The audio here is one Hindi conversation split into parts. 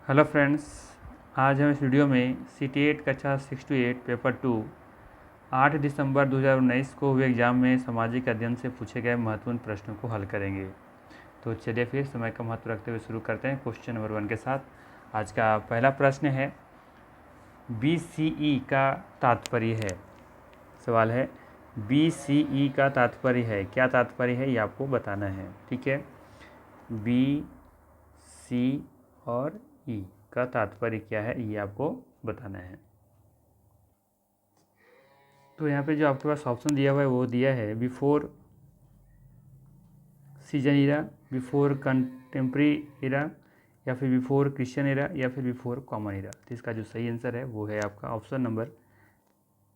हेलो फ्रेंड्स, आज हम इस वीडियो में CT8 कक्षा 6 to 8 पेपर 2 8 दिसंबर 2019 को हुए एग्जाम में सामाजिक अध्ययन से पूछे गए महत्वपूर्ण प्रश्नों को हल करेंगे। तो चलिए फिर समय का महत्व रखते हुए शुरू करते हैं क्वेश्चन नंबर 1 के साथ। आज का पहला प्रश्न है, BCE का तात्पर्य है। सवाल है, BCE का तात्पर्य है, क्या तात्पर्य है ये आपको बताना है। ठीक है, B, C और E का तात्पर्य क्या है ये आपको बताना है। तो यहाँ पे जो आपके पास ऑप्शन दिया हुआ है वो दिया है बिफोर सीजन इरा, बिफोर कंटेम्प्रेरी इरा, या फिर बिफोर क्रिश्चियन इरा, या फिर बिफोर कॉमन इरा। तो इसका जो सही आंसर है वो है आपका ऑप्शन नंबर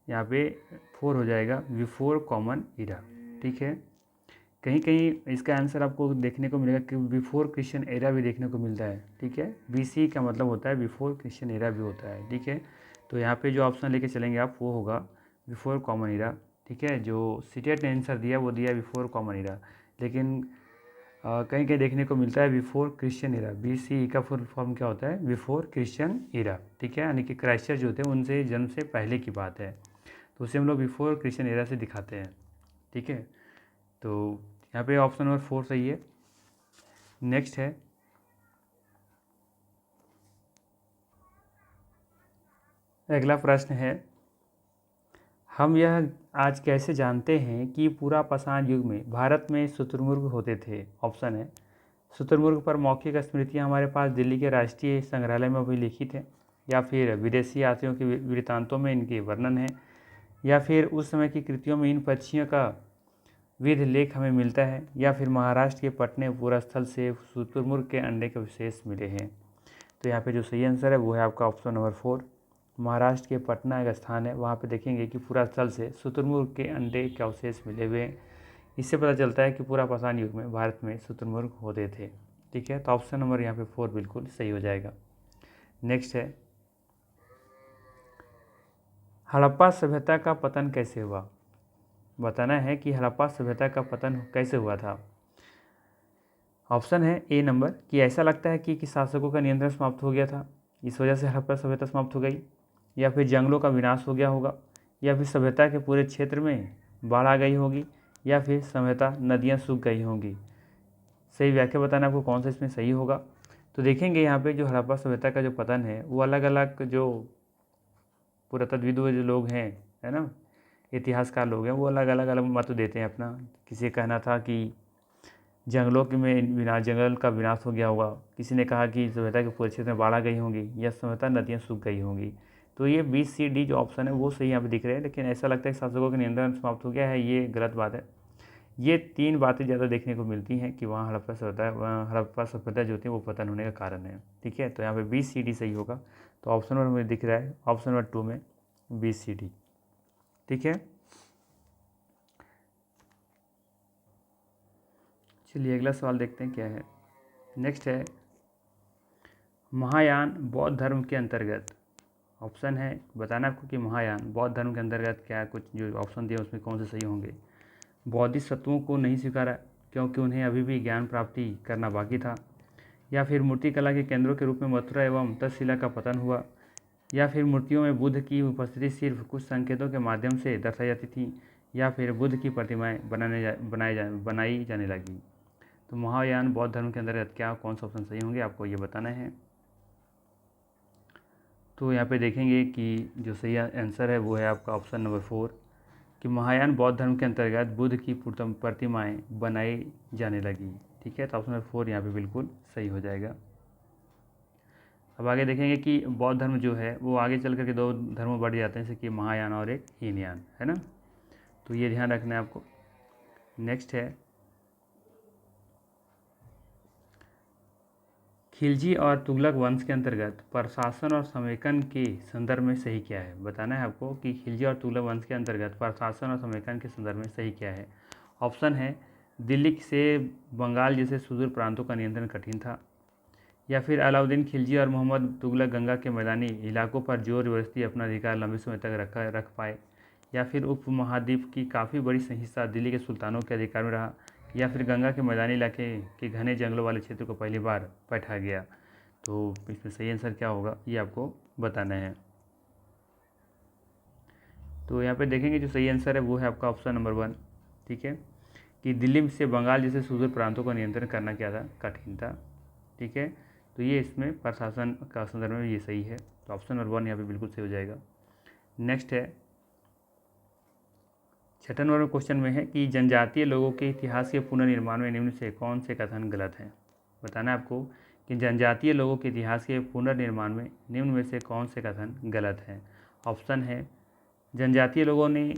यहाँ पे 4 हो जाएगा, बिफोर कॉमन इरा। ठीक है, कहीं कहीं इसका आंसर आपको देखने को मिलेगा कि बिफोर क्रिश्चियन एरा भी देखने को मिलता है। ठीक है, BC का मतलब होता है बिफोर क्रिश्चियन एरा भी होता है। ठीक है, तो यहाँ पे जो ऑप्शन लेके चलेंगे आप वो होगा बिफोर कॉमन एरा। ठीक है, जो CTET ने आंसर दिया वो दिया बिफोर कॉमन एरा, लेकिन कहीं कहीं देखने को मिलता है बिफोर क्रिश्चियन एरा। BCE का फुल फॉर्म क्या होता है? Before Christian era. ठीक है, यानी कि क्राइस्ट चर्च जो होते हैं उनसे जन्म से पहले की बात है, तो उसे हम लोग बिफोर क्रिश्चियन एरा से दिखाते हैं। ठीक है, तो यहाँ पे ऑप्शन नंबर 4 सही है। नेक्स्ट है, अगला प्रश्न है, हम यह आज कैसे जानते हैं कि पूरा पाषाण युग में भारत में शुतुरमुर्ग होते थे। ऑप्शन है, शुतुरमुर्ग पर मौखिक स्मृतियाँ हमारे पास दिल्ली के राष्ट्रीय संग्रहालय में अभिलिखित है, या फिर विदेशी यात्रियों के वृत्तांतों में इनके वर्णन है, या फिर उस समय की कृतियों में इन पक्षियों का विध लेख हमें मिलता है, या फिर महाराष्ट्र के पटने पूरास्थल से शुतुरमुर्ग के अंडे के अवशेष मिले हैं। तो यहाँ पे जो सही आंसर है वो है आपका ऑप्शन नंबर 4। महाराष्ट्र के पटना एक स्थान है, वहाँ पे देखेंगे कि पूरा स्थल से शुतुरमुर्ग के अंडे के अवशेष मिले हुए हैं। इससे पता चलता है कि पूरा पाषाण युग में भारत में शुतुरमुर्ग होते थे। ठीक है, तो ऑप्शन नंबर यहाँ पे 4 बिल्कुल सही हो जाएगा। नेक्स्ट है, हड़प्पा सभ्यता का पतन कैसे हुआ। बताना है कि हड़प्पा सभ्यता का पतन कैसे हुआ था। ऑप्शन है ए नंबर, कि ऐसा लगता है कि शासकों का नियंत्रण समाप्त हो गया था, इस वजह से हड़प्पा सभ्यता समाप्त हो गई, या फिर जंगलों का विनाश हो गया होगा, या फिर सभ्यता के पूरे क्षेत्र में बाढ़ आ गई होगी, या फिर सभ्यता नदियाँ सूख गई होंगी। सही व्याख्या बताना आपको कौन सा इसमें सही होगा। तो देखेंगे यहाँ पे जो हड़प्पा सभ्यता का जो पतन है वो अलग अलग जो पुरातत्वविद जो लोग हैं, है ना, इतिहासकार लोग हैं, वो अलग अलग मत देते हैं अपना। किसी का कहना था कि जंगलों के में जंगल का विनाश हो गया होगा, किसी ने कहा कि सभ्यता के पूरे क्षेत्र में बाढ़ आ गई होंगी, या सभ्यता नदियाँ सूख गई होंगी। तो ये BCD जो ऑप्शन है वो सही यहाँ पे दिख रहे हैं, लेकिन ऐसा लगता है कि शासकों का नियंत्रण समाप्त हो गया है, ये गलत बात है। ये 3 बातें ज़्यादा देखने को मिलती हैं कि वहाँ हड़प्पा सभ्यता जो थी वो पतन होने का कारण है। ठीक है, तो यहाँ पे BCD सही होगा। तो ऑप्शन नंबर में दिख रहा है, ऑप्शन नंबर 2 में BCD। ठीक है, चलिए अगला सवाल देखते हैं क्या है। नेक्स्ट है, महायान बौद्ध धर्म के अंतर्गत। ऑप्शन है, बताना आपको कि महायान बौद्ध धर्म के अंतर्गत क्या कुछ जो ऑप्शन दिए उसमें कौन से सही होंगे। बौद्धिस्ट तत्वों को नहीं स्वीकारा क्योंकि उन्हें अभी भी ज्ञान प्राप्ति करना बाकी था, या फिर मूर्तिकला के केंद्रों के रूप में मथुरा एवं तक्षशिला का पतन हुआ, या फिर मूर्तियों में बुद्ध की उपस्थिति सिर्फ कुछ संकेतों के माध्यम से दर्शाई जाती थी, या फिर बुद्ध की प्रतिमाएं बनाई जाने लगी। तो महायान बौद्ध धर्म के अंतर्गत क्या कौन सा ऑप्शन सही होंगे आपको ये बताना है। तो यहाँ पे देखेंगे कि जो सही आंसर है वो है आपका ऑप्शन नंबर 4, कि महायान बौद्ध धर्म के अंतर्गत बुद्ध की प्रतिमाएं बनाई जाने लगी। ठीक है, तो ऑप्शन नंबर 4 यहाँ पे बिल्कुल सही हो जाएगा। अब आगे देखेंगे कि बौद्ध धर्म जो है वो आगे चल करके 2 धर्मों बढ़ जाते हैं, जैसे कि महायान और एक हीनयान, है ना, तो ये ध्यान रखना है आपको। नेक्स्ट है, खिलजी और तुगलक वंश के अंतर्गत प्रशासन और समेकन के संदर्भ में सही क्या है। बताना है आपको कि खिलजी और तुगलक वंश के अंतर्गत प्रशासन और समेकन के संदर्भ में सही क्या है। ऑप्शन है, दिल्ली से बंगाल जैसे सुदूर प्रांतों का नियंत्रण कठिन था, या फिर अलाउद्दीन खिलजी और मोहम्मद तुगलक गंगा के मैदानी इलाकों पर जोर जबरदस्ती अपना अधिकार लंबे समय तक रख पाए, या फिर उपमहाद्वीप की काफ़ी बड़ी हिस्सा दिल्ली के सुल्तानों के अधिकार में रहा, या फिर गंगा के मैदानी इलाके के घने जंगलों वाले क्षेत्र को पहली बार बैठा गया। तो इसमें सही आंसर क्या होगा ये आपको बताना है। तो यहाँ पे देखेंगे जो सही आंसर है वो है आपका ऑप्शन नंबर 1, ठीक है, कि दिल्ली से बंगाल जैसे सुदूर प्रांतों का नियंत्रण करना क्या था, कठिन था, ठीक है। तो ये इसमें प्रशासन का संदर्भ में ये सही है, तो ऑप्शन नंबर 1 यहाँ पे बिल्कुल सही हो जाएगा। नेक्स्ट है 6 नंबर क्वेश्चन में है कि जनजातीय लोगों के इतिहास के पुनर्निर्माण में निम्न से कौन से कथन गलत हैं। बताना है आपको कि जनजातीय लोगों के इतिहास के पुनर्निर्माण में निम्न में से कौन से कथन गलत हैं। ऑप्शन है जनजातीय लोगों ने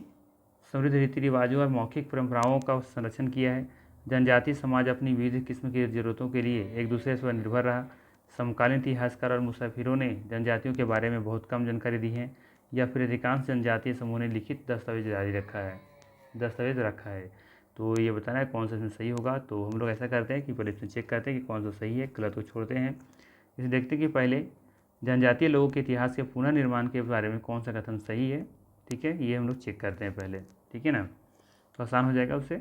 समृद्ध रीति रिवाजों और मौखिक परंपराओं का संरक्षण किया है। जनजातीय समाज अपनी विविध किस्म की जरूरतों के लिए एक दूसरे पर निर्भर रहा। समकालीन इतिहासकार और मुसाफिरों ने जनजातियों के बारे में बहुत कम जानकारी दी है। या फिर अधिकांश जनजातीय समूह ने लिखित दस्तावेज रखा है। तो ये बताना है कौन सा इसमें सही होगा। तो हम लोग ऐसा करते हैं कि पहले इसमें चेक करते हैं कि कौन सा सही है, गलत को छोड़ते हैं। इसे देखते हैं कि पहले जनजातीय लोगों के इतिहास के पुनर्निर्माण के बारे में कौन सा कथन सही है, ठीक है, ये हम लोग चेक करते हैं पहले, ठीक है ना, तो आसान हो जाएगा उससे।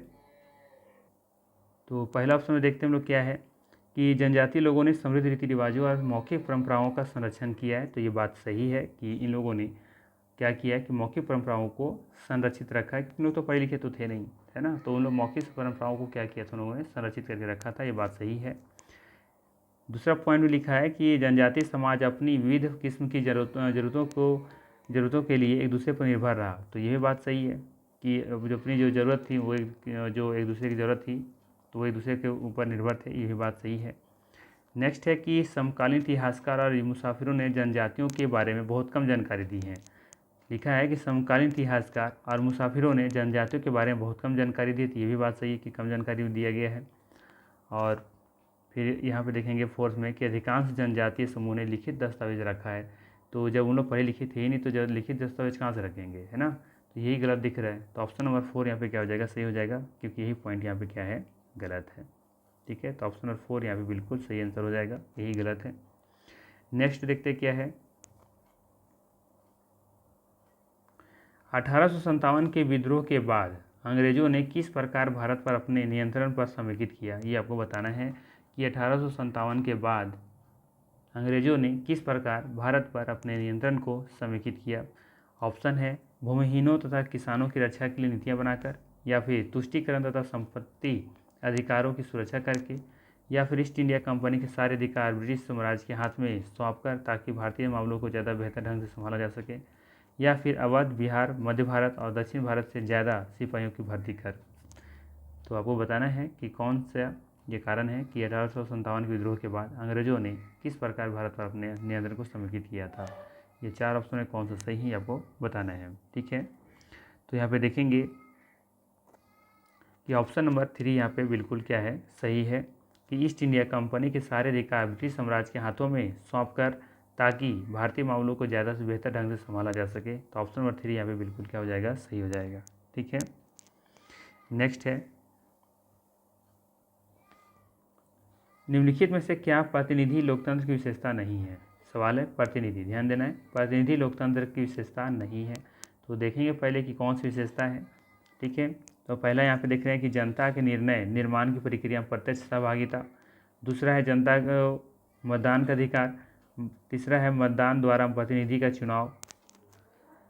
तो पहला ऑप्शन में देखते हैं हम लोग क्या है कि जनजातीय लोगों ने समृद्ध रीति रिवाजों और मौखिक परंपराओं का संरक्षण किया है। तो ये बात सही है कि इन लोगों ने क्या किया है कि मौखिक परंपराओं को संरक्षित रखा है, क्योंकि लोग तो पढ़े लिखे तो थे नहीं, है ना, तो उन लोग मौखिक परंपराओं को क्या किया था, उन लोगों ने संरक्षित करके रखा था, ये बात सही है। दूसरा पॉइंट में लिखा है कि जनजातीय समाज अपनी विविध किस्म की जरूरतों के लिए एक दूसरे पर निर्भर रहा। तो ये भी बात सही है कि जो अपनी जो ज़रूरत थी वो जो एक दूसरे की ज़रूरत थी तो वो एक दूसरे के ऊपर निर्भर थे, ये भी बात सही है। नेक्स्ट है कि समकालीन इतिहासकार और मुसाफिरों ने जनजातियों के बारे में बहुत कम जानकारी दी है। लिखा है कि समकालीन इतिहासकार और मुसाफिरों ने जनजातियों के बारे में बहुत कम जानकारी दी थी, ये भी बात सही है कि कम जानकारी दिया गया है। और फिर यहाँ पे देखेंगे फोर्थ में कि अधिकांश जनजातीय समूह ने लिखित दस्तावेज रखा है। तो जब उन लोग पढ़े लिखे थे ही नहीं तो जब लिखित दस्तावेज कहाँ से रखेंगे, है ना, तो यही गलत दिख रहा है। तो ऑप्शन नंबर 4 यहाँ पे क्या हो जाएगा, सही हो जाएगा, क्योंकि यही पॉइंट यहाँ पे क्या है, गलत है, ठीक है। तो ऑप्शन नंबर 4 यहाँ पे बिल्कुल सही आंसर हो जाएगा, यही गलत है। नेक्स्ट देखते क्या है, 1857 के विद्रोह के बाद अंग्रेजों ने किस प्रकार भारत पर अपने नियंत्रण पर समेकित किया। ये आपको बताना है कि 1857 के बाद अंग्रेजों ने किस प्रकार भारत पर अपने नियंत्रण को समेकित किया। ऑप्शन है भूमिहीनों तथा किसानों की रक्षा के लिए नीतियां बनाकर, या फिर तुष्टीकरण तथा संपत्ति अधिकारों की सुरक्षा करके, या फिर ईस्ट इंडिया कंपनी के सारे अधिकार ब्रिटिश साम्राज्य के हाथ में सौंपकर ताकि भारतीय मामलों को ज़्यादा बेहतर ढंग से संभाला जा सके, या फिर अवध, बिहार, मध्य भारत और दक्षिण भारत से ज़्यादा सिपाहियों की भर्ती कर। तो आपको बताना है कि कौन सा ये कारण है कि 1857 के विद्रोह के बाद अंग्रेजों ने किस प्रकार भारत पर अपने नियंत्रण को समेकित किया था। ये 4 ऑप्शन में कौन सा सही है आपको बताना है, ठीक है। तो यहाँ पे देखेंगे कि ऑप्शन नंबर 3 यहाँ पे बिल्कुल क्या है, सही है, कि ईस्ट इंडिया कंपनी के सारे अधिकार ब्रिटिश साम्राज्य के हाथों में सौंपकर ताकि भारतीय मामलों को ज़्यादा से बेहतर ढंग से संभाला जा सके। तो ऑप्शन नंबर 3 यहाँ पे बिल्कुल क्या हो जाएगा, सही हो जाएगा, ठीक है। नेक्स्ट है निम्नलिखित में से क्या प्रतिनिधि लोकतंत्र की विशेषता नहीं है। सवाल है प्रतिनिधि, ध्यान देना है, प्रतिनिधि लोकतंत्र की विशेषता नहीं है। तो देखेंगे पहले कि कौन सी विशेषता है, ठीक है। तो पहला यहाँ पे देख रहे हैं कि जनता के निर्णय निर्माण की प्रक्रिया में प्रत्यक्ष सहभागिता। दूसरा है जनता को मतदान का अधिकार। तीसरा है मतदान द्वारा प्रतिनिधि का चुनाव।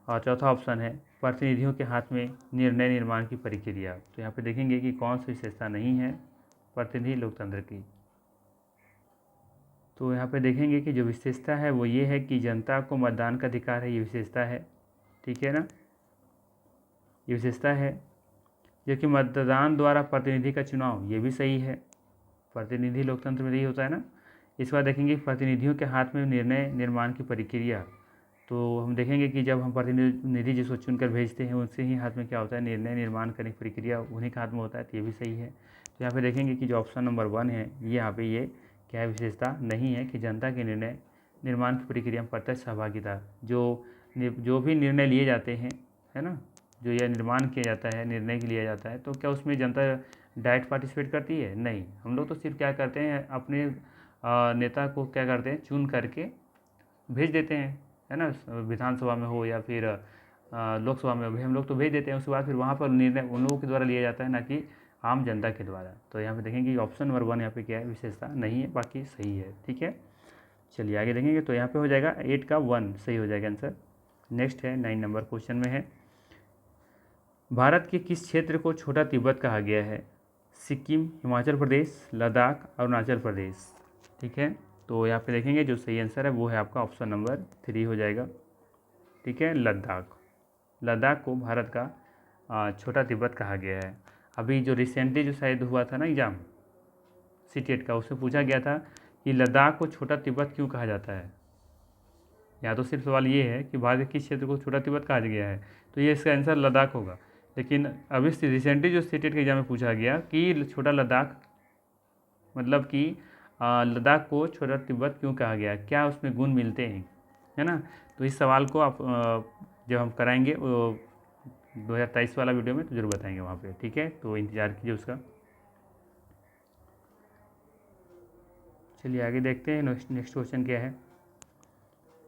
और चौथा ऑप्शन है प्रतिनिधियों के हाथ में निर्णय निर्माण की प्रक्रिया। तो यहाँ पे देखेंगे कि कौन सी विशेषता नहीं है प्रतिनिधि लोकतंत्र की। तो यहाँ पे देखेंगे कि जो विशेषता है वो ये है कि जनता को मतदान का अधिकार है, ये विशेषता है, ठीक है ना, ये विशेषता है। जो कि मतदान द्वारा प्रतिनिधि का चुनाव, ये भी सही है, प्रतिनिधि लोकतंत्र में यही होता है ना। इसके बाद देखेंगे प्रतिनिधियों के हाथ में निर्णय निर्माण की प्रक्रिया। तो हम देखेंगे कि जब हम प्रतिनिधि जिसको चुनकर भेजते हैं उनसे ही हाथ में क्या होता है, निर्णय निर्माण करने की प्रक्रिया उन्हीं के हाथ में होता है, तो ये भी सही है। तो यहाँ पे देखेंगे कि जो ऑप्शन नंबर 1 है ये यहाँ पे ये क्या विशेषता नहीं है कि जनता के निर्णय निर्माण की प्रक्रिया में प्रत्यक्ष सहभागिता। जो भी निर्णय लिए जाते हैं, है ना, जो यह निर्माण किया जाता है, निर्णय के लिया जाता है, तो क्या उसमें जनता डायरेक्ट पार्टिसिपेट करती है, नहीं। हम लोग तो सिर्फ क्या करते हैं, अपने नेता को क्या करते हैं, चुन करके भेज देते हैं, है ना, विधानसभा में हो या फिर लोकसभा में भी हम लोग तो भेज देते हैं। उसके बाद फिर वहाँ पर निर्णय उन लोगों के द्वारा लिया जाता है, ना कि आम जनता के द्वारा। तो यहाँ पे देखेंगे कि ऑप्शन नंबर 1 यहाँ पे क्या है, विशेषता नहीं है, बाकी सही है, ठीक है। चलिए आगे देखेंगे, तो यहाँ पे हो जाएगा 8 का 1 सही हो जाएगा आंसर। नेक्स्ट है 9 नंबर क्वेश्चन में है, भारत के किस क्षेत्र को छोटा तिब्बत कहा गया है? सिक्किम, हिमाचल प्रदेश, लद्दाख, अरुणाचल प्रदेश। ठीक है, तो यहाँ पे देखेंगे जो सही आंसर है वो है आपका ऑप्शन नंबर 3 हो जाएगा। ठीक है, लद्दाख। लद्दाख को भारत का छोटा तिब्बत कहा गया है। अभी जो रिसेंटली जो शायद हुआ था ना एग्जाम सीटेट का, उससे पूछा गया था कि लद्दाख को छोटा तिब्बत क्यों कहा जाता है। या तो सिर्फ सवाल ये है कि भारत के किस क्षेत्र को छोटा तिब्बत कहा गया है, तो ये इसका आंसर लद्दाख होगा। लेकिन अभी रिसेंटली जो सीटेट के एग्जाम में पूछा गया कि छोटा लद्दाख मतलब कि लद्दाख को छोटा तिब्बत क्यों कहा गया, क्या उसमें गुण मिलते हैं, है ना। तो इस सवाल को आप जब हम कराएंगे 2023 वाला वीडियो में तो जरूर बताएंगे वहाँ पे। ठीक है, तो इंतज़ार कीजिए उसका। चलिए आगे देखते हैं नेक्स्ट क्वेश्चन क्या है।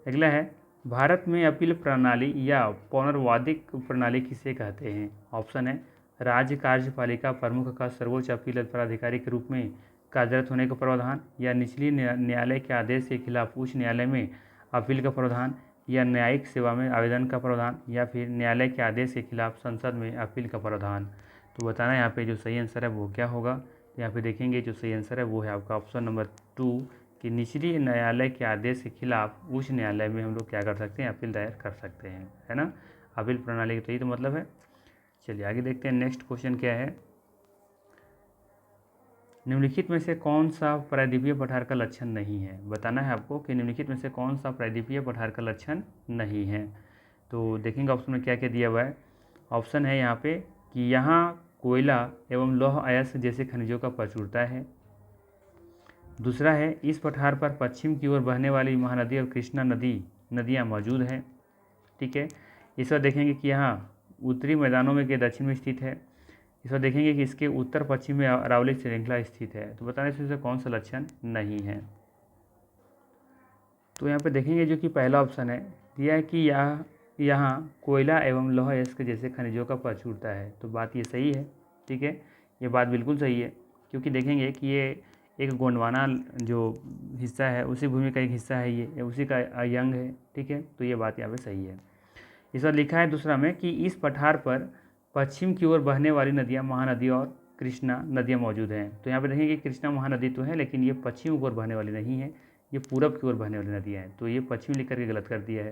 अगला है, भारत में अपील प्रणाली या पौनर्वादिक प्रणाली किसे कहते हैं? ऑप्शन है, राज्य कार्यपालिका प्रमुख का सर्वोच्च अपील प्राधिकारी के रूप में कार्यरत होने का प्रावधान, या निचली न्यायालय के आदेश के खिलाफ उच्च न्यायालय में अपील का प्रावधान, या न्यायिक सेवा में आवेदन का प्रावधान, या फिर न्यायालय के आदेश के खिलाफ संसद में अपील का प्रावधान। तो बताना यहाँ पे जो सही आंसर है वो क्या होगा। यहाँ पे देखेंगे जो सही आंसर है वो है आपका ऑप्शन नंबर 2 कि निचली न्यायालय के आदेश के खिलाफ उच्च न्यायालय में हम लोग क्या कर सकते हैं, अपील दायर कर सकते हैं, है ना। अपील प्रणाली का तो यही तो मतलब है। चलिए आगे देखते हैं नेक्स्ट क्वेश्चन क्या है। निम्नलिखित में से कौन सा प्रायद्वीपीय पठार का लक्षण नहीं है? बताना है आपको कि निम्नलिखित में से कौन सा प्रायद्वीपीय पठार का लक्षण नहीं है। तो देखेंगे ऑप्शन में क्या क्या दिया हुआ है। ऑप्शन है यहाँ पे कि यहाँ कोयला एवं लौह अयस्क जैसे खनिजों का प्रचुरता है। दूसरा है, इस पठार पर पश्चिम की ओर बहने वाली महानदी और कृष्णा नदियाँ मौजूद हैं। ठीक है, इस बार देखेंगे कि यहाँ उत्तरी मैदानों में के दक्षिण में स्थित है। इस बार देखेंगे कि इसके उत्तर पश्चिम में अरावली श्रृंखला स्थित है। तो बताने से कौन सा लक्षण नहीं है। तो यहाँ पे देखेंगे जो कि पहला ऑप्शन है दिया है कि यहाँ कोयला एवं लौह अयस्क जैसे खनिजों का प्रचुरता है। तो बात ये सही है। ठीक है, ये बात बिल्कुल सही है, क्योंकि देखेंगे कि ये एक गोंडवाना जो हिस्सा है उसी भूमि का एक हिस्सा है, ये उसी का अंग है। ठीक है, तो ये बात यहाँ पे सही है। इस बार लिखा है दूसरा में कि इस पठार पर पश्चिम की ओर बहने वाली नदियाँ महानदी और कृष्णा नदियाँ मौजूद हैं। तो यहाँ पे देखेंगे कृष्णा महानदी तो है, लेकिन ये पश्चिम की ओर बहने वाली नहीं है, ये पूरब की ओर बहने वाली नदियाँ हैं। तो ये पश्चिम लिख करके गलत कर दिया है।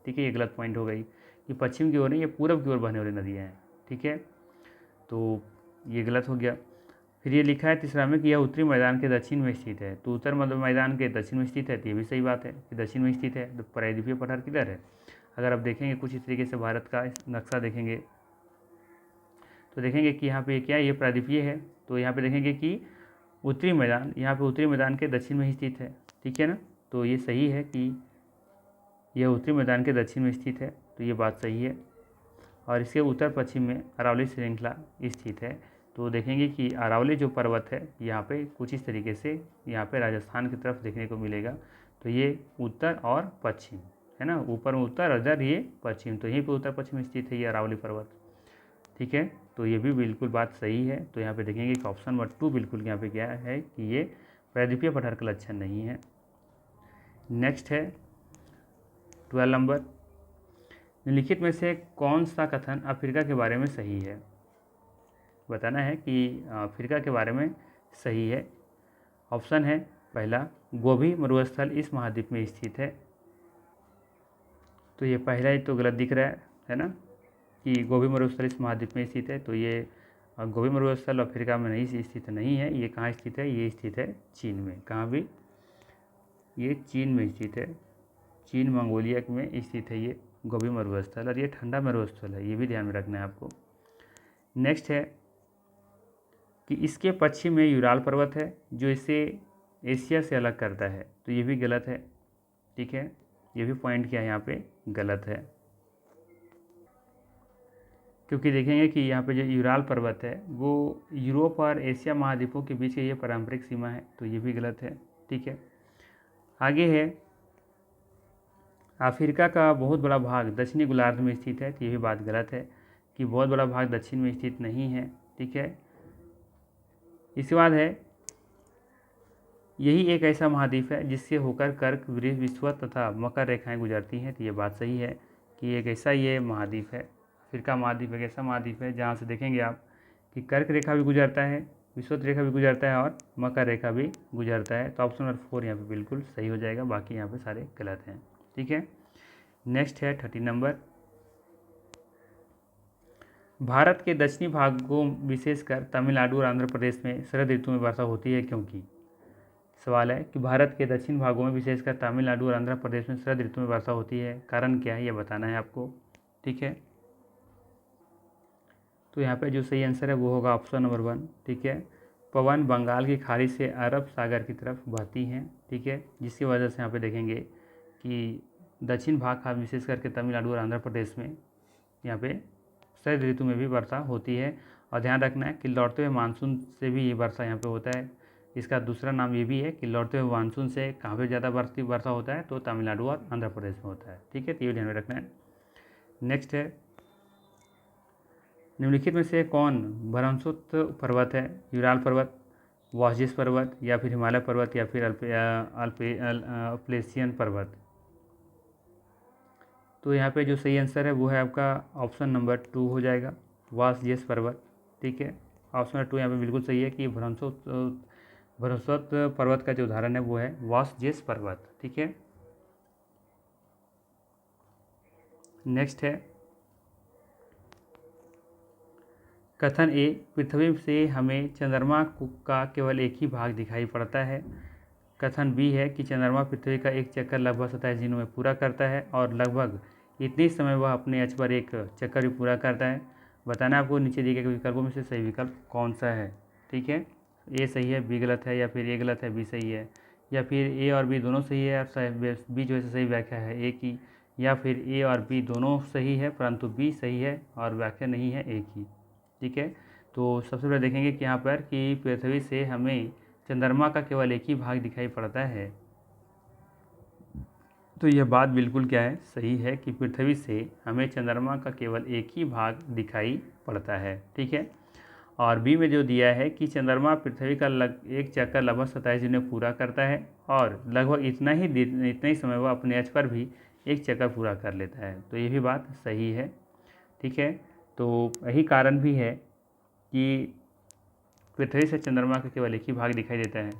ठीक है, ये गलत पॉइंट हो गई कि पश्चिम की ओर नहीं, ये पूरब की ओर बहने वाली नदियाँ हैं। ठीक है, तो ये गलत हो गया। फिर ये लिखा है तीसरा में कि यह उत्तरी मैदान के दक्षिण में स्थित है। तो उत्तर मैदान के दक्षिण में स्थित है, तो ये भी सही बात है कि दक्षिण में स्थित है। तो प्रायद्वीपीय पठार किधर है? अगर आप देखेंगे कुछ इस तरीके से भारत का नक्शा देखेंगे तो देखेंगे कि यहाँ पे क्या है, ये प्रायद्वीपीय है। तो यहाँ पे देखेंगे कि उत्तरी मैदान, यहाँ पे उत्तरी मैदान के दक्षिण में ही स्थित है। ठीक है ना, तो ये सही है कि यह उत्तरी मैदान के दक्षिण में स्थित है। तो ये बात सही है। और इसके उत्तर पश्चिम में अरावली श्रृंखला स्थित है। तो देखेंगे कि अरावली जो पर्वत है यहाँ पे कुछ इस तरीके से यहाँ पे राजस्थान की तरफ देखने को मिलेगा। तो ये उत्तर और पश्चिम है ना, ऊपर में उत्तर और इधर ये पश्चिम, तो यहीं पे उत्तर पश्चिम स्थित है ये अरावली पर्वत। ठीक है, तो ये भी बिल्कुल बात सही है। तो यहाँ पे देखेंगे कि ऑप्शन नंबर 2 बिल्कुल यहाँ पे क्या है कि ये प्रायद्वीपीय पठार का लक्षण नहीं है। नेक्स्ट है 12 नंबर, निम्नलिखित में से कौन सा कथन अफ्रीका के बारे में सही है? बताना है कि अफ्रीका के बारे में सही है। ऑप्शन है पहला, गोभी मरुस्थल इस महाद्वीप में स्थित है। तो ये पहला ही तो गलत दिख रहा है ना, कि गोभी मरुस्थल इस महाद्वीप में स्थित है। तो ये गोभी मरुस्थल अफ्रीका में नहीं स्थित नहीं है। ये कहाँ स्थित है? ये स्थित है चीन में। कहाँ भी? ये चीन में स्थित है, चीन मंगोलिया में स्थित है ये गोभी मरुस्थल, और ये ठंडा मरुस्थल है, ये भी ध्यान में रखना है आपको। नेक्स्ट है कि इसके पश्चिम में यूराल पर्वत है जो इसे एशिया से अलग करता है। तो ये भी गलत है। ठीक है, ये भी पॉइंट क्या है यहाँ पे गलत है, क्योंकि देखेंगे कि यहाँ पे जो यूराल पर्वत है वो यूरोप और एशिया महाद्वीपों के बीच की ये पारंपरिक सीमा है। तो ये भी गलत है। ठीक है, आगे है अफ्रीका का बहुत बड़ा भाग दक्षिणी गोलार्ध में स्थित है। तो ये भी बात गलत है कि बहुत बड़ा भाग दक्षिण में स्थित नहीं है। ठीक है, इसके बाद है यही एक ऐसा महाद्वीप है जिससे होकर कर्क, वृष, विषुवत तथा मकर रेखाएं गुजरती हैं। तो ये बात सही है कि एक ऐसा ये महाद्वीप है, अफ्रीका महाद्वीप एक ऐसा महाद्वीप है जहाँ से देखेंगे आप कि कर्क रेखा भी गुजरता है, विषुवत रेखा भी गुजरता है और मकर रेखा भी गुजरता है। तो ऑप्शन नंबर 4 यहाँ पे बिल्कुल सही हो जाएगा, बाकी यहाँ पे सारे गलत हैं। ठीक है, नेक्स्ट है 30 नंबर। भारत के दक्षिणी भागों विशेषकर तमिलनाडु और आंध्र प्रदेश में शरद ऋतु में वर्षा होती है क्योंकि। सवाल है कि भारत के दक्षिण भागों में विशेषकर तमिलनाडु और आंध्र प्रदेश में शरद ऋतु में वर्षा होती है, कारण क्या है ये बताना है आपको। ठीक है, तो यहाँ पे जो सही आंसर है वो होगा ऑप्शन नंबर 1। ठीक है, पवन बंगाल की खाड़ी से अरब सागर की तरफ बहती हैं। ठीक है, जिसकी वजह से यहाँ पे देखेंगे कि दक्षिण भाग खास विशेष करके तमिलनाडु और आंध्र प्रदेश में यहाँ पे शरद ऋतु में भी वर्षा होती है। और ध्यान रखना है कि लौटते हुए मानसून से भी ये वर्षा यहाँ पे होता है। इसका दूसरा नाम ये भी है कि लौटते हुए मानसून से कहाँ पे ज़्यादा वर्षा होता है, तो तमिलनाडु और आंध्र प्रदेश में होता है। ठीक है, तो ये ध्यान में रखना है। नेक्स्ट है, निम्नलिखित में से कौन भरमसुत पर्वत है? यूराल पर्वत, वॉस्जिस पर्वत या फिर हिमालय पर्वत या फिर अल्पेशियन पर्वत। तो यहाँ पे जो सही आंसर है वो है आपका ऑप्शन नंबर 2 हो जाएगा, वॉस्जिस पर्वत। ठीक है, ऑप्शन नंबर 2 यहाँ पे बिल्कुल सही है कि भरमसुत पर्वत का जो उदाहरण है वो है वॉस्जिस पर्वत। ठीक है, नेक्स्ट है कथन ए, पृथ्वी से हमें चंद्रमा का केवल एक ही भाग दिखाई पड़ता है। कथन बी है कि चंद्रमा पृथ्वी का एक चक्कर लगभग 27 दिनों में पूरा करता है और लगभग इतने समय वह अपने अक्ष पर एक चक्कर भी पूरा करता है। बताना आपको नीचे दिए गए विकल्पों में से सही विकल्प कौन सा है। ठीक है, ए सही है, बी गलत है, या फिर ए गलत है, बी सही है, या फिर ए और बी दोनों सही है और बी जो है सही व्याख्या है ए की, या फिर ए और बी दोनों सही है परंतु बी सही है और व्याख्या नहीं है ए की। ठीक है, तो सबसे पहले देखेंगे कि यहाँ पर कि पृथ्वी से हमें चंद्रमा का केवल एक ही भाग दिखाई पड़ता है। तो यह बात बिल्कुल क्या है, सही है कि पृथ्वी से हमें चंद्रमा का केवल एक ही भाग दिखाई पड़ता है। ठीक है, और बी में जो दिया है कि चंद्रमा पृथ्वी का एक चक्कर लगभग 27 दिन में पूरा करता है और लगभग इतना ही समय वह अपने अक्ष पर भी एक चक्कर पूरा कर लेता है। तो ये भी बात सही है। ठीक है, तो यही कारण भी है कि पृथ्वी से चंद्रमा का केवल एक ही भाग दिखाई देता है।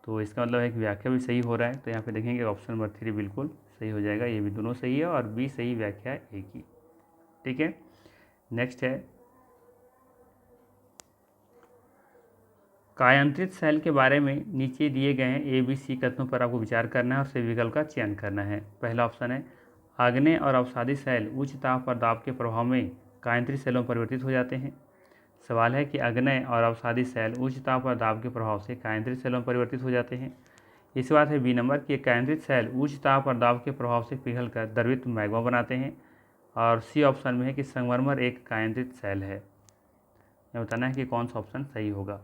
तो इसका मतलब है कि व्याख्या भी सही हो रहा है। तो यहाँ पे देखेंगे ऑप्शन नंबर 3 बिल्कुल सही हो जाएगा, ये भी दोनों सही है और बी सही व्याख्या है ए की। ठीक है, नेक्स्ट है कायांतरित सेल के बारे में नीचे दिए गए हैं ए बी सी कथनों पर आपको विचार करना है और सही विकल्प का चयन करना है। पहला ऑप्शन है आग्नेय और अवसादी सेल उच्च ताप और दाब के प्रभाव में कायांतरित सेलों में परिवर्तित हो जाते हैं। सवाल है कि आग्नेय और अवसादी सेल उच्च ताप और दाब के प्रभाव से कायांतरित सेलों में परिवर्तित हो जाते हैं। इसी बात है बी नंबर कि कायांतरित सेल उच्च ताप और दाब के प्रभाव से पिघलकर द्रवित मैग्मा बनाते हैं। और सी ऑप्शन में है कि संगमरमर एक कायांतरित सेल है। यह बताना है कि कौन सा ऑप्शन सही होगा।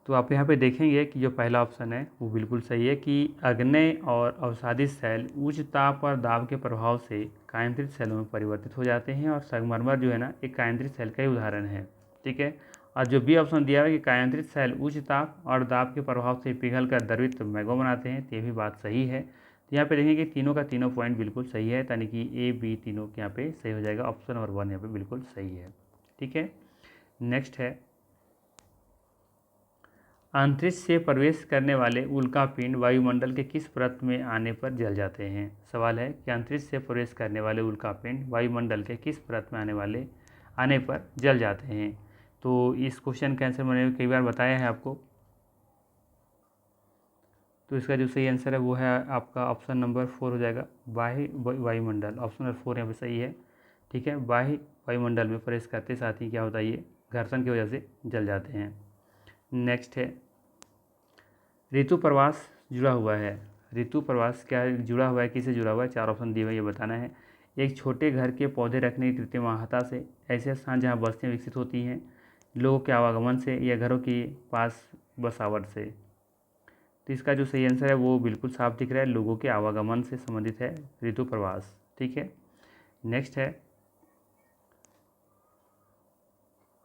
तो आप यहाँ पे देखेंगे कि जो पहला ऑप्शन है वो बिल्कुल सही है कि आग्नेय और अवसादी सेल उच्च ताप और दाब के प्रभाव से कायांतरित सेलों में परिवर्तित हो जाते हैं और संगमरमर जो है ना एक कायांतरित सेल का ही उदाहरण है। ठीक है, और जो बी ऑप्शन दिया है कि कायांतरित सेल उच्च ताप और दाब के प्रभाव से पिघलकर द्रवित मैग्मा बनाते हैं, तो ये भी बात सही है। तो यहाँ पे देखेंगे तीनों का तीनों पॉइंट बिल्कुल सही है, यानी कि ए बी तीनों यहाँ पे सही हो जाएगा। ऑप्शन नंबर 1 यहाँ पे बिल्कुल सही है। ठीक है, नेक्स्ट है अंतरिक्ष से प्रवेश करने वाले उल्कापिंड वायुमंडल के किस परत में आने पर जल जाते हैं। सवाल है कि अंतरिक्ष से प्रवेश करने वाले उल्कापिंड वायुमंडल के किस परत में आने पर जल जाते हैं। तो इस क्वेश्चन का आंसर मैंने कई बार बताया है आपको। तो इसका जो सही आंसर है वो है आपका ऑप्शन नंबर 4 हो जाएगा, बाह्य वायुमंडल। ऑप्शन नंबर 4 यहाँ पर सही है। ठीक है, बाह्य वायुमंडल में प्रवेश करते साथ ही क्या होता है, ये घर्षण की वजह से जल जाते हैं। नेक्स्ट है ऋतु प्रवास जुड़ा हुआ है। ऋतु प्रवास क्या जुड़ा हुआ है, किससे जुड़ा हुआ है, 4 ऑप्शन दिए हुए ये बताना है। एक छोटे घर के पौधे रखने की कृत्रिमता से, ऐसे स्थान जहाँ बस्तियाँ विकसित होती हैं, लोगों के आवागमन से या घरों के पास बसावट से। तो इसका जो सही आंसर है वो बिल्कुल साफ दिख रहा है, लोगों के आवागमन से संबंधित है ऋतु प्रवास। ठीक है, नेक्स्ट है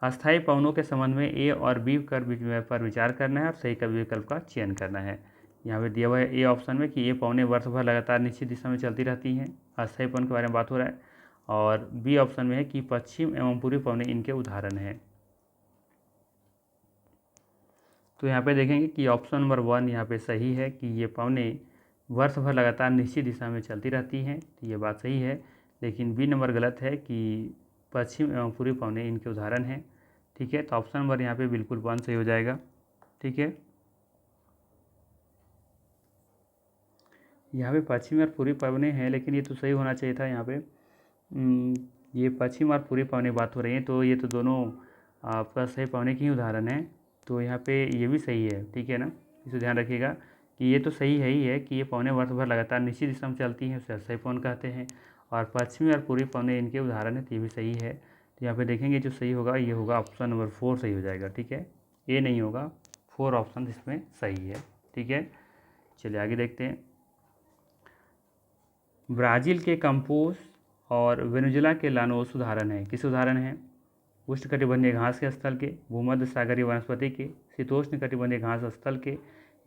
अस्थायी पवनों के संबंध में ए और बी पर विचार करना है और सही का विकल्प का चयन करना है। यहाँ पे दिया हुआ है ए ऑप्शन में कि ये पवनें वर्ष भर लगातार निश्चित दिशा में चलती रहती हैं, अस्थायी पवन के बारे में बात हो रहा है। और बी ऑप्शन में है कि पश्चिम एवं पूर्वी पवनें इनके उदाहरण हैं। तो यहाँ पे देखेंगे कि ऑप्शन नंबर 1 यहाँ पे सही है कि ये पवनें वर्ष भर लगातार निश्चित दिशा में चलती रहती हैं, तो ये बात सही है। लेकिन बी नंबर गलत है कि पश्चिम एवं पूर्वी पवनें इनके उदाहरण हैं। ठीक है, तो ऑप्शन नंबर यहाँ पे बिल्कुल 1 सही हो जाएगा। ठीक है, यहाँ पे पश्चिम और पूर्वी पवनें हैं, लेकिन ये तो सही होना चाहिए था। यहाँ पे ये पश्चिम और पूर्वी पवनें बात हो रही हैं, तो ये तो दोनों आपका सही पवनें की उदाहरण है, तो यहाँ पे ये भी सही है। ठीक है ना, इसे ध्यान रखिएगा कि ये तो सही है ही है कि ये पवनें वर्ष भर लगातार निश्चित दिशा में चलती हैं, उसे सही पवन कहते हैं। और पश्चिमी और पूर्वी पवनें इनके उदाहरण है, तो ये भी सही है। तो यहाँ पे देखेंगे जो सही होगा ये होगा ऑप्शन नंबर 4 सही हो जाएगा। ठीक है, ए नहीं होगा, 4 ऑप्शन इसमें सही है। ठीक है, चलिए आगे देखते हैं। ब्राज़ील के कंपोज और वेनेजुएला के लानोस उदाहरण हैं। किस उदाहरण हैं? उष्णकटिबंधीय घास के स्थल के, भूमध्य सागरीय वनस्पति के, शीतोष्ण कटिबंधीय घास स्थल के,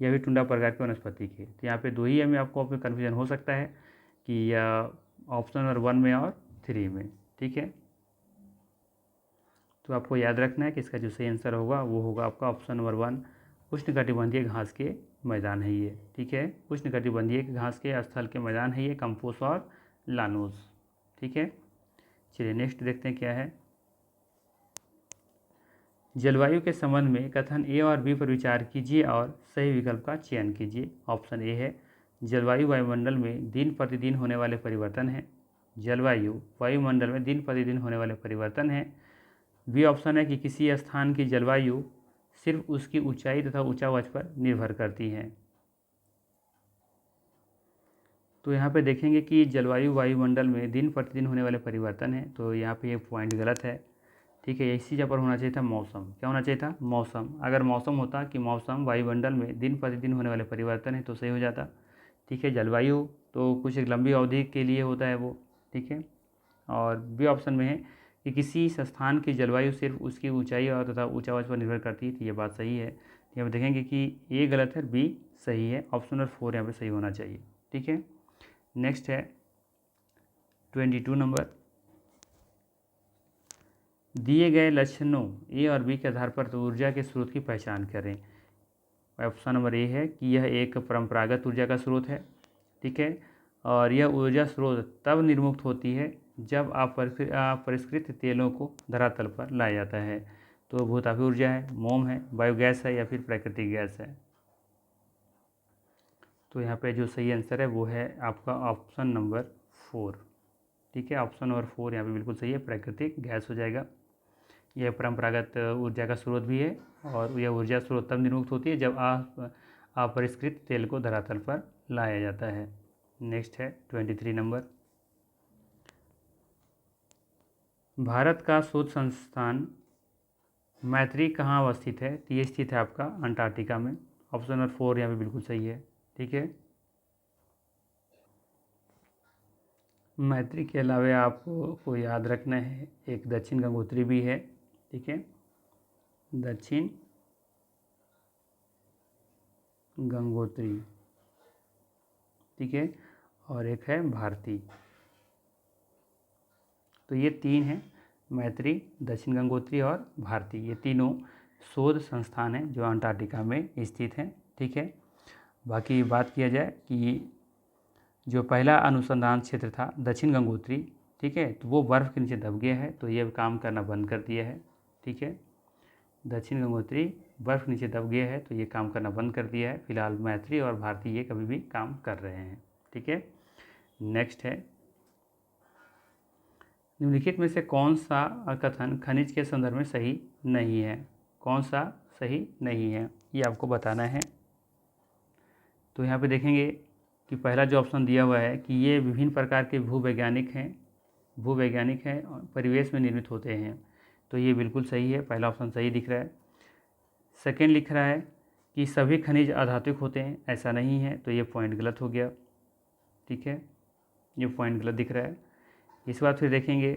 या भी टुंडा प्रकार के वनस्पति के। तो यहाँ पे दो ही में आपको कन्फ्यूजन हो सकता है कि या ऑप्शन नंबर 1 में और 3 में। ठीक है, तो आपको याद रखना है कि इसका जो सही आंसर होगा वो होगा आपका ऑप्शन नंबर 1, उष्णकटिबंधीय घास के मैदान है ये। ठीक है, उष्णकटिबंधीय घास के स्थल के मैदान है ये, कंपोस और लानोस। ठीक है, चलिए नेक्स्ट देखते हैं क्या है। जलवायु के संबंध में कथन ए और बी पर विचार कीजिए और सही विकल्प का चयन कीजिए। ऑप्शन ए है जलवायु वायुमंडल में दिन प्रतिदिन होने वाले परिवर्तन है। जलवायु वायुमंडल में दिन प्रतिदिन होने वाले परिवर्तन है। बी ऑप्शन है कि किसी स्थान की जलवायु सिर्फ उसकी ऊंचाई तथा ऊंचावच पर निर्भर करती है। तो यहाँ पे देखेंगे कि जलवायु वायुमंडल में दिन प्रतिदिन होने वाले परिवर्तन है, तो यहाँ पे ये पॉइंट गलत है। ठीक है, इसी जगह पर होना चाहिए था मौसम। क्या होना चाहिए था? मौसम। अगर मौसम होता कि मौसम वायुमंडल में दिन प्रतिदिन होने वाले परिवर्तन है तो सही हो जाता। ठीक है, जलवायु तो कुछ एक लंबी अवधि के लिए होता है वो। ठीक है, और बी ऑप्शन में है कि किसी स्थान की जलवायु सिर्फ उसकी ऊंचाई और तथा ऊंचावच पर निर्भर करती है, तो ये बात सही है। यहाँ पर देखेंगे कि ए गलत है, बी सही है। ऑप्शन नंबर 4 यहाँ पर सही होना चाहिए। ठीक है, नेक्स्ट है 22 नंबर। दिए गए लक्षणों ए और बी के आधार पर तो ऊर्जा के स्रोत की पहचान करें। ऑप्शन नंबर ए है कि यह एक परंपरागत ऊर्जा का स्रोत है। ठीक है, और यह ऊर्जा स्रोत तब निर्मुक्त होती है जब अपरिष्कृत तेलों को धरातल पर लाया जाता है। तो भूतापी ऊर्जा है, मोम है, बायोगैस है, या फिर प्राकृतिक गैस है। तो यहाँ पे जो सही आंसर है वो है आपका ऑप्शन नंबर 4। ठीक है, ऑप्शन नंबर 4 यहाँ पे बिल्कुल सही है, प्राकृतिक गैस हो जाएगा। यह परंपरागत ऊर्जा का स्रोत भी है, और यह ऊर्जा स्रोत तब निर्मुक्त होती है जब अपरिष्कृत तेल को धरातल पर लाया जाता है। नेक्स्ट है 23 नंबर। भारत का शोध संस्थान मैत्री कहाँ अवस्थित है? तो ये स्थित है आपका अंटार्कटिका में। ऑप्शन नंबर 4 यहाँ पे बिल्कुल सही है। ठीक है, मैत्री के अलावा आपको याद रखना है एक दक्षिण गंगोत्री भी है। ठीक है, दक्षिण गंगोत्री। ठीक है, और एक है भारती। तो ये 3 हैं, मैत्री, दक्षिण गंगोत्री और भारती। ये तीनों शोध संस्थान हैं जो अंटार्कटिका में स्थित हैं। ठीक है, बाकी बात किया जाए कि जो पहला अनुसंधान क्षेत्र था दक्षिण गंगोत्री, ठीक है, तो वो बर्फ़ के नीचे दब गया है, तो ये काम करना बंद कर दिया है। ठीक है, दक्षिण गंगोत्री बर्फ़ नीचे दब गया है, तो ये काम करना बंद कर दिया है। फिलहाल मैत्री और भारती ये कभी भी काम कर रहे हैं। ठीक है, नेक्स्ट है निम्नलिखित में से कौन सा कथन खनिज के संदर्भ में सही नहीं है? कौन सा सही नहीं है ये आपको बताना है। तो यहाँ पे देखेंगे कि पहला जो ऑप्शन दिया हुआ है कि ये विभिन्न प्रकार के भूवैज्ञानिक हैं और परिवेश में निर्मित होते हैं, तो ये बिल्कुल सही है, पहला ऑप्शन सही दिख रहा है। सेकेंड लिख रहा है कि सभी खनिज अधात्विक होते हैं, ऐसा नहीं है, तो ये पॉइंट गलत हो गया। ठीक है, ये पॉइंट गलत दिख रहा है। इस बात फिर देखेंगे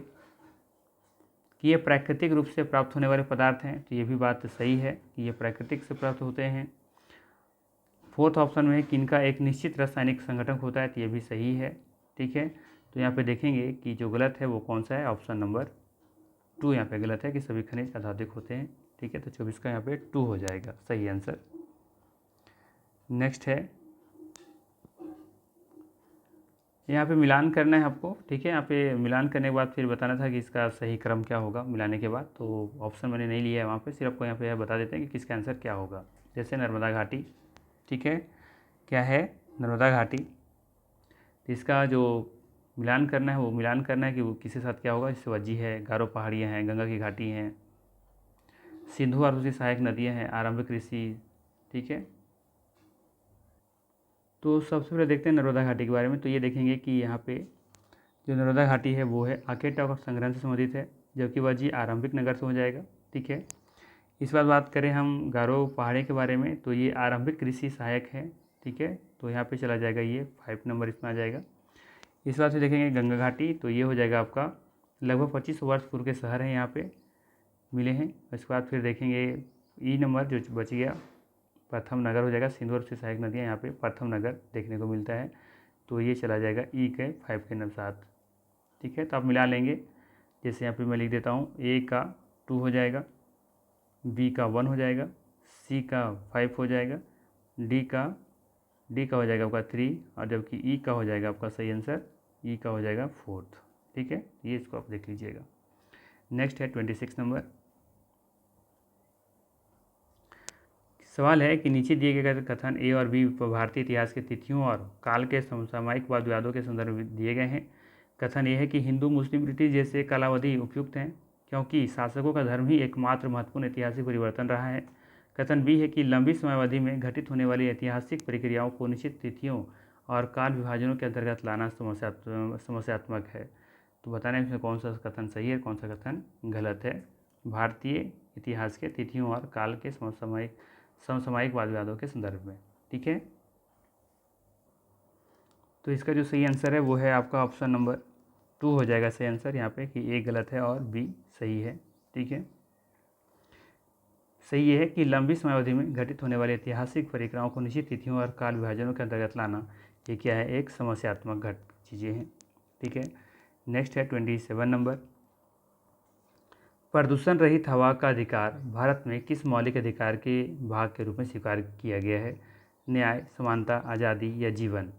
कि ये प्राकृतिक रूप से प्राप्त होने वाले पदार्थ हैं, तो ये भी बात सही है कि ये प्राकृतिक से प्राप्त होते हैं। फोर्थ ऑप्शन में है कि इनका एक निश्चित रासायनिक संगठन होता है, तो ये भी सही है। ठीक है, तो यहाँ पे देखेंगे कि जो गलत है वो कौन सा है, ऑप्शन नंबर 2 यहाँ पे गलत है कि सभी खनिज अधात्विक होते हैं। ठीक है, तो 24 का यहाँ पे 2 हो जाएगा सही आंसर। नेक्स्ट है, यहाँ पे मिलान करना है आपको। ठीक है, यहाँ पे मिलान करने के बाद फिर बताना था कि इसका सही क्रम क्या होगा मिलाने के बाद, तो ऑप्शन मैंने नहीं लिया है वहाँ पे, सिर्फ आपको यहाँ पे बता देते हैं कि किसका आंसर क्या होगा। जैसे नर्मदा घाटी, ठीक है, क्या है नर्मदा घाटी, तो इसका जो मिलान करना है वो मिलान करना है कि वो किसके साथ क्या होगा। जैसे वज्जी है, गारो पहाड़ियाँ हैं, गंगा की घाटी हैं, सिंधु और उसकी सहायक नदियाँ हैं, आरंभिक ऋषि। ठीक है, तो सबसे पहले देखते हैं नर्मदा घाटी के बारे में। तो ये देखेंगे कि यहाँ पे जो नर्मदा घाटी है वो है आकेटा और संग्रहण से संबंधित है, जबकि वज्जी आरंभिक नगर से हो जाएगा। ठीक है, इस बार बात करें हम गारो पहाड़ी के बारे में, तो ये आरंभिक कृषि सहायक है। ठीक है, तो यहाँ पे चला जाएगा, ये 5 नंबर इसमें आ जाएगा। इस बार से देखेंगे गंगा घाटी, तो ये हो जाएगा आपका लगभग 25 वर्ष पूर्व के शहर हैं यहाँ पे मिले हैं। उसके बाद फिर देखेंगे ई नंबर जो बच गया, प्रथम नगर हो जाएगा। सिंधु और उसकी सहायक नदियाँ, यहाँ पे प्रथम नगर देखने को मिलता है, तो ये चला जाएगा ई के 5 के साथ। ठीक है, तो आप मिला लेंगे। जैसे यहाँ पे मैं लिख देता हूँ, ए का 2 हो जाएगा, बी का 1 हो जाएगा, सी का 5 हो जाएगा, डी का हो जाएगा आपका 3, और जबकि ई का हो जाएगा आपका सही आंसर, ई का हो जाएगा 4th। ठीक है, ये इसको आप देख लीजिएगा। नेक्स्ट है 26 नंबर। सवाल है कि नीचे दिए गए कथन ए और बी भारतीय इतिहास के तिथियों और काल के समसामयिक वाद विवादों के संदर्भ में दिए गए हैं। कथन ये है कि हिंदू मुस्लिम रीति जैसे कालावधि उपयुक्त हैं, क्योंकि शासकों का धर्म ही एकमात्र महत्वपूर्ण ऐतिहासिक परिवर्तन रहा है। कथन बी है कि लंबी समयावधि में घटित होने वाली ऐतिहासिक प्रक्रियाओं को निश्चित तिथियों और काल विभाजनों के अंतर्गत लाना समस्यात्मक है। तो बताना है इसमें कौन सा कथन सही है, कौन सा कथन गलत है। भारतीय इतिहास के तिथियों और काल के समसामयिक वाद विवादों के संदर्भ में। ठीक है, तो इसका जो सही आंसर है वो है आपका ऑप्शन नंबर 2 हो जाएगा सही आंसर यहाँ पे, कि ए गलत है और बी सही है। ठीक है, सही ये है कि लंबी समयावधि में घटित होने वाली ऐतिहासिक प्रक्रियाओं को निश्चित तिथियों और काल विभाजनों के अंतर्गत लाना, ये क्या है, एक समस्यात्मक चीज़ें हैं। ठीक है, नेक्स्ट है 27 नंबर। प्रदूषण रहित हवा का अधिकार भारत में किस मौलिक अधिकार के भाग के रूप में स्वीकार किया गया है। न्याय, समानता, आज़ादी या जीवन।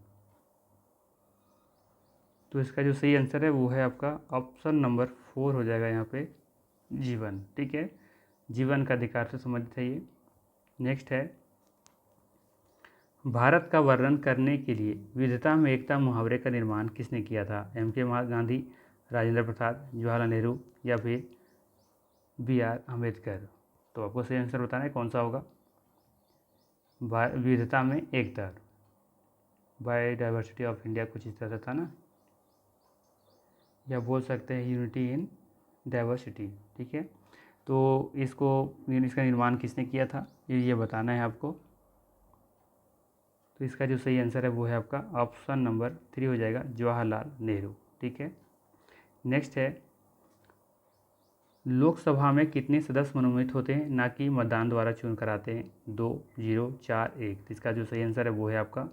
तो इसका जो सही आंसर है वो है आपका ऑप्शन नंबर 4 हो जाएगा यहाँ पे, जीवन। ठीक है, जीवन का अधिकार से संबंधित है ये। नेक्स्ट है, भारत का वर्णन करने के लिए विविधता में एकता मुहावरे का निर्माण किसने किया था। M.K. गांधी, राजेंद्र प्रसाद, जवाहरलाल नेहरू या फिर B.R. अम्बेडकर। तो आपको सही आंसर बताना है कौन सा होगा। विविधता में एकता, बायोडाइवर्सिटी ऑफ इंडिया, कुछ इस तरह से था ना, या बोल सकते हैं यूनिटी इन डाइवर्सिटी। ठीक है, तो इसका निर्माण किसने किया था ये बताना है आपको। तो इसका जो सही आंसर है वो है आपका ऑप्शन नंबर 3 हो जाएगा, जवाहरलाल नेहरू। ठीक है, नेक्स्ट है, लोकसभा में कितने सदस्य मनोनीत होते हैं, ना कि मतदान द्वारा चुन कर आते हैं। 2, 0, 4, 1। तो इसका जो सही आंसर है वो है आपका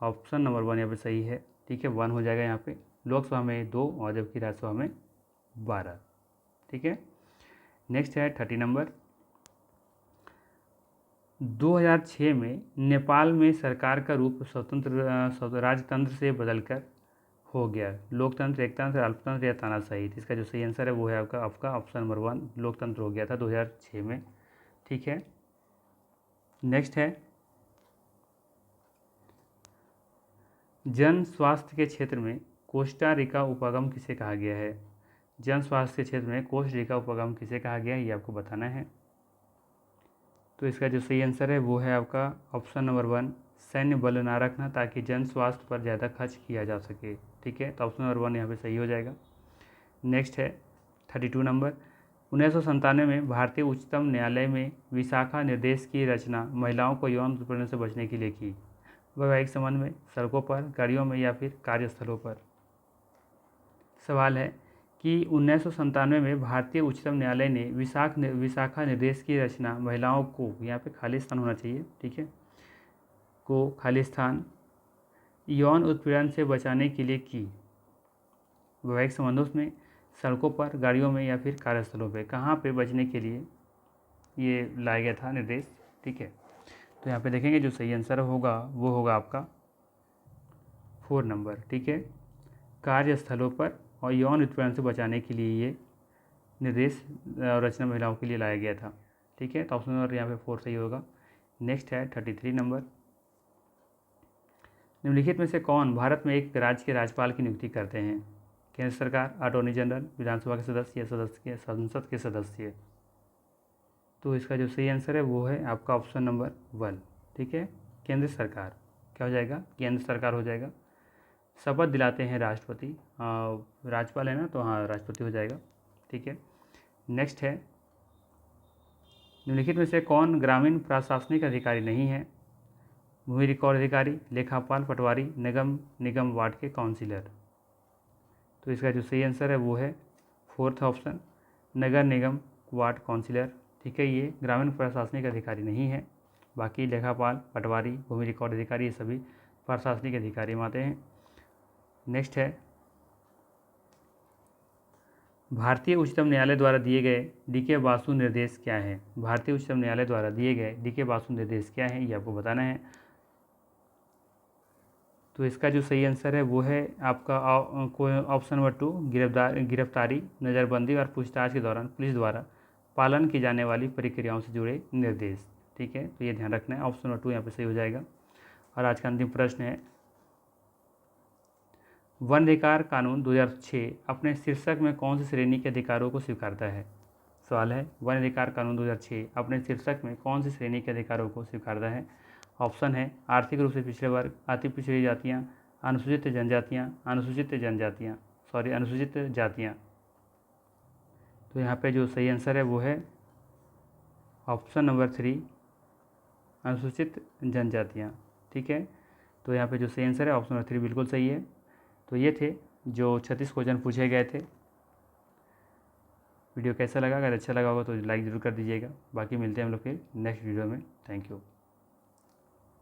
ऑप्शन नंबर 1 यहाँ पे सही है। ठीक है, 1 हो जाएगा यहाँ पे। लोकसभा में 2 और जबकि राज्यसभा में 12। ठीक है, नेक्स्ट है 30 नंबर। 2006 में नेपाल में सरकार का रूप स्वतंत्र राजतंत्र से बदलकर हो गया। लोकतंत्र, एकतंत्र, अल्पतंत्र या तानाशाही। तो इसका जो सही आंसर है वो है आपका ऑप्शन नंबर 1, लोकतंत्र हो गया था 2006 में। ठीक है, नेक्स्ट है, जन स्वास्थ्य के क्षेत्र में कोस्टा रिका उपगम किसे कहा गया है। जन स्वास्थ्य के क्षेत्र में कोस्टा रिका उपगम किसे कहा गया है, ये आपको बताना है। तो इसका जो सही आंसर है वो है आपका ऑप्शन नंबर 1, सैन्य बल ना रखना ताकि जन स्वास्थ्य पर ज़्यादा खर्च किया जा सके। ठीक है, तो ऑप्शन नंबर 1 यहाँ पे सही हो जाएगा। नेक्स्ट है 32 नंबर। 1997 में भारतीय उच्चतम न्यायालय में विशाखा निर्देश की रचना महिलाओं को यौन उत्पीड़न से बचने के लिए की। वैवाहिक संबंध में, सड़कों पर, गाड़ियों में या फिर कार्यस्थलों पर। सवाल है कि 1997 में भारतीय उच्चतम न्यायालय ने विशाखा निर्देश की रचना महिलाओं को, यहाँ पे खाली स्थान होना चाहिए, ठीक है, को खाली स्थान यौन उत्पीड़न से बचाने के लिए की। वैवाहिक संबंधों में, सड़कों पर, गाड़ियों में या फिर कार्यस्थलों पे, कहाँ पे बचने के लिए ये लाया गया था निर्देश, ठीक है। तो यहाँ पे देखेंगे जो सही आंसर होगा वो होगा आपका 4 नंबर, ठीक है। कार्यस्थलों पर और यौन उत्पीड़न से बचाने के लिए ये निर्देश रचना महिलाओं के लिए लाया गया था, ठीक है। तो ऑप्शन नंबर यहाँ पे 4 सही होगा। नेक्स्ट है 33 नंबर। निम्नलिखित में से कौन भारत में एक राज्य के राज्यपाल की नियुक्ति करते हैं? केंद्र सरकार, अटॉर्नी जनरल, विधानसभा के सदस्य या संसद के सदस्य। तो इसका जो सही आंसर है वो है आपका ऑप्शन नंबर 1, ठीक है, केंद्र सरकार। क्या हो जाएगा? केंद्र सरकार हो जाएगा। शपथ दिलाते हैं राष्ट्रपति, राज्यपाल है ना, तो हाँ राष्ट्रपति हो जाएगा, ठीक है। नेक्स्ट है निम्नलिखित में से कौन ग्रामीण प्रशासनिक अधिकारी नहीं है? भूमि रिकॉर्ड अधिकारी, लेखापाल, पटवारी, निगम वार्ड के काउंसिलर। तो इसका जो सही आंसर है वो है 4th ऑप्शन, नगर निगम वार्ड काउंसिलर, ठीक है। ये ग्रामीण प्रशासनिक अधिकारी नहीं है। बाकी लेखापाल, पटवारी, भूमि रिकॉर्ड अधिकारी ये सभी प्रशासनिक अधिकारी में आते हैं। नेक्स्ट है भारतीय उच्चतम न्यायालय द्वारा दिए गए डी.के. बासु निर्देश क्या है? भारतीय उच्चतम न्यायालय द्वारा दिए गए डी.के. बासु निर्देश क्या है ये आपको बताना है। तो इसका जो सही आंसर है वो है आपका ऑप्शन नंबर 2, गिरफ्तारी, नज़रबंदी और पूछताछ के दौरान पुलिस द्वारा पालन की जाने वाली प्रक्रियाओं से जुड़े निर्देश, ठीक है। तो ये ध्यान रखना है, ऑप्शन नंबर 2 यहाँ पे सही हो जाएगा। और आज का अंतिम प्रश्न है वन अधिकार कानून 2006 अपने शीर्षक में कौन सी श्रेणी के अधिकारों को स्वीकारता है? सवाल है वन अधिकार कानून 2006 अपने शीर्षक में कौन सी श्रेणी के अधिकारों को स्वीकारता है? ऑप्शन है आर्थिक रूप से पिछड़े वर्ग, अति पिछड़ी जातियाँ, अनुसूचित जातियाँ। तो यहाँ पे जो सही आंसर है वो है ऑप्शन नंबर 3, अनुसूचित जनजातियाँ, ठीक है। तो यहाँ पे जो सही आंसर है ऑप्शन नंबर 3 बिल्कुल सही है। तो ये थे जो 36 क्वेश्चन पूछे गए थे। वीडियो कैसा लगा? अगर अच्छा लगा होगा तो लाइक ज़रूर कर दीजिएगा। बाकी मिलते हैं हम लोग फिर नेक्स्ट वीडियो में। Thank you.